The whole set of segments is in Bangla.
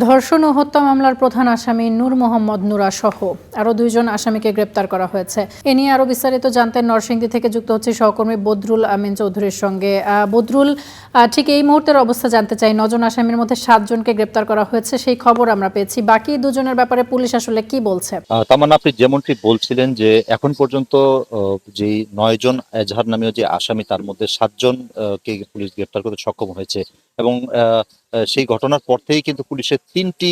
ধর্ষণ ও হত্যা মামলার প্রধান আসামি নূর মোহাম্মদ নুরা সহ আরও 2 জন আসামিকে গ্রেপ্তার করা হয়েছে। এ নিয়ে আরও বিস্তারিত জানতে নরসিংদী থেকে যুক্ত হচ্ছে সহকর্মী বদরুল আমিন চৌধুরীর সঙ্গে। বদরুল, ঠিক এই মুহূর্তের অবস্থা জানতে চাই। 9 জন আসামির মধ্যে 7 জনকে গ্রেপ্তার করা হয়েছে, সেই খবর আমরা পেয়েছি। বাকি 2 জনের ব্যাপারে পুলিশ আসলে কি বলছে? তামান্না, আপনি যেমনটি বলছিলেন যে এখন পর্যন্ত যে 9 জন এজাহার নামীয় যে আসামি, তার মধ্যে 7 জন কে পুলিশ গ্রেপ্তার করতে সক্ষম হয়েছে। এবং সেই ঘটনার পর থেকেই কিন্তু পুলিশের 3টি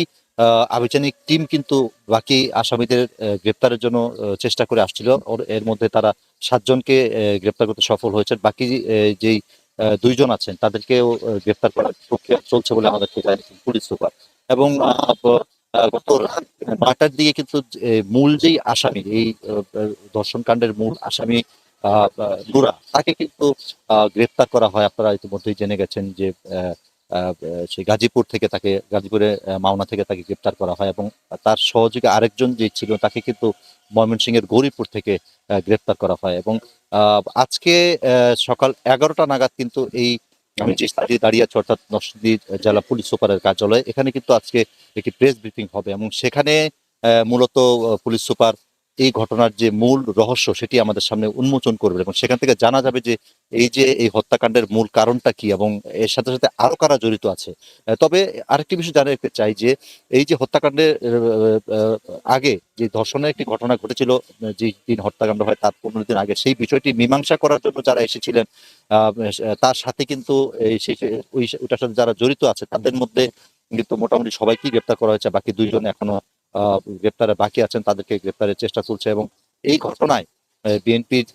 আভিযানিক টিম কিন্তু বাকি আসামিদের গ্রেপ্তারের জন্য চেষ্টা করে আসছিল। এর মধ্যে তারা 7 জনকে গ্রেপ্তার করতে সফল হয়েছে। বাকি যেই 2 জন আছেন তাদেরকেও গ্রেপ্তার করার প্রক্রিয়া চলছে বলে আমাদেরকে জানিয়েছেন পুলিশ সুপার। এবং গত রাত 9টার দিকে কিন্তু মূল যেই আসামি, এই ধর্ষণ কাণ্ডের মূল আসামি নুরা, তাকে কিন্তু গ্রেপ্তার করা হয়। আপনারা ইতিমধ্যেই জেনে গেছেন যে সেই গাজীপুর থেকে তাকে, গাজীপুরে মাওনা থেকে তাকে গ্রেপ্তার করা হয়। এবং তার সহযোগী আরেকজন যে ছিল তাকে কিন্তু ময়মনসিংহের গৌরীপুর থেকে গ্রেপ্তার করা হয়। এবং আজকে সকাল 11টা নাগাদ কিন্তু এই আমি যে স্থানে দাঁড়িয়ে আছি, অর্থাৎ নরসিংদী জেলা পুলিশ সুপারের কার্যালয়, এখানে কিন্তু আজকে একটি প্রেস ব্রিফিং হবে। এবং সেখানে মূলত পুলিশ সুপার এই ঘটনার যে মূল রহস্য সেটি আমাদের সামনে উন্মোচন করবে। এবং সেখান থেকে জানা যাবে যে এই হত্যাকাণ্ডের মূল কারণটা কি এবং এর সাথে সাথে আরো কারা জড়িত আছে। তবে আরেকটি বিষয় জানা রাখতে চাই যে এই যে হত্যাকাণ্ডের আগে যে ধর্ষণের একটি ঘটনা ঘটেছিল, যে দিন হত্যাকাণ্ড হয় তার 15 দিন আগে, সেই বিষয়টি মীমাংসা করার জন্য যারা এসেছিলেন, তার সাথে কিন্তু ওইটার সাথে যারা জড়িত আছে তাদের মধ্যে কিন্তু মোটামুটি সবাইকেই গ্রেপ্তার করা হয়েছে। বাকি 2 জন এখনো গ্রেপ্তারে বাকি আছেন, তাদেরকে গ্রেপ্তারের চেষ্টা চলছে। এবং এই ঘটনায় বিএনপির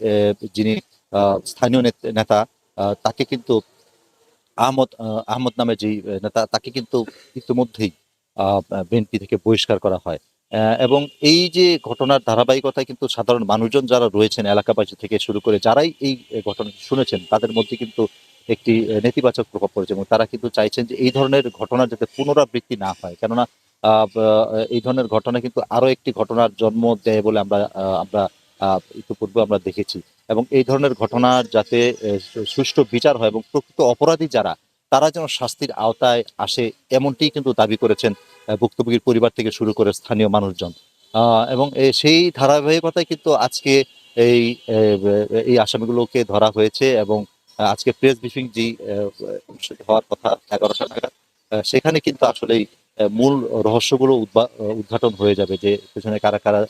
যিনি স্থানীয় নেতা, তাকে কিন্তু আহমদ নামে যে নেতা, তাকে কিন্তু ইতিমধ্যেই বিএনপি থেকে বহিষ্কার করা হয়। এবং এই যে ঘটনার ধারাবাহিকতায় কিন্তু সাধারণ মানুষজন যারা রয়েছেন, এলাকাবাসী থেকে শুরু করে যারাই এই ঘটনাটি শুনেছেন, তাদের মধ্যে কিন্তু একটি নেতিবাচক প্রভাব পড়েছে। এবং তারা কিন্তু চাইছেন যে এই ধরনের ঘটনা যাতে পুনরাবৃত্তি না হয়। কেননা এই ধরনের ঘটনা কিন্তু আরো একটি ঘটনার জন্ম দেয় বলে আমরা ইতিপূর্বে আমরা দেখেছি। এবং এই ধরনের ঘটনার যাতে সুষ্ঠু বিচার হয় এবং প্রকৃত অপরাধী যারা, তারা যেন শাস্তির আওতায় আসে, এমনটি কিন্তু দাবি করেছেন ভুক্তভোগীর পরিবার থেকে শুরু করে স্থানীয় মানুষজন। এবং সেই ধারাবাহিকতায় কিন্তু আজকে এই এই আসামিগুলোকে ধরা হয়েছে। এবং আজকে প্রেস ব্রিফিং যে অনুষ্ঠিত হওয়ার কথা 11টা নাগাদ, সেখানে কিন্তু আসলেই মূল রহস্যগুলো উদ্ঘাটন হয়ে যাবে, যে পেছনে কারা কারা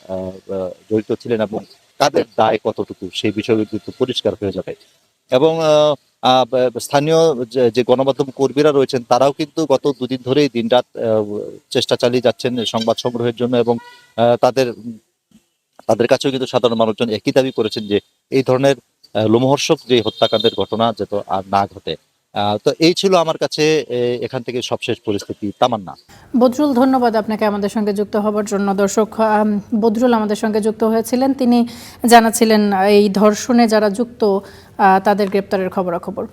জড়িত ছিলেন এবং কাদের দায় কতটুকু, সেই বিষয়গুলো কিন্তু পরিষ্কার হয়ে যাবে। এবং স্থানীয় যে গণমাধ্যম কর্মীরা রয়েছেন, তারাও কিন্তু গত 2 দিন ধরেই দিনরাত চেষ্টা চালিয়ে যাচ্ছেন সংবাদ সংগ্রহের জন্য। এবং তাদের তাদের কাছেও কিন্তু সাধারণ মানুষজন একই দাবি করেছেন যে এই ধরনের লোমহর্ষক যে হত্যাকাণ্ডের ঘটনা যাতে আর না ঘটে। তো এই ছিল আমার কাছে এখান থেকে সবশেষ পরিস্থিতি। তামান্না। বদরুল, ধন্যবাদ আপনাকে আমাদের সঙ্গে যুক্ত হবার জন্য। দর্শক, বদরুল আমাদের সঙ্গে যুক্ত হয়েছিলেন, তিনি জানাচ্ছিলেন এই ধর্ষণে যারা যুক্ত তাদের গ্রেপ্তারের খবরাখবর।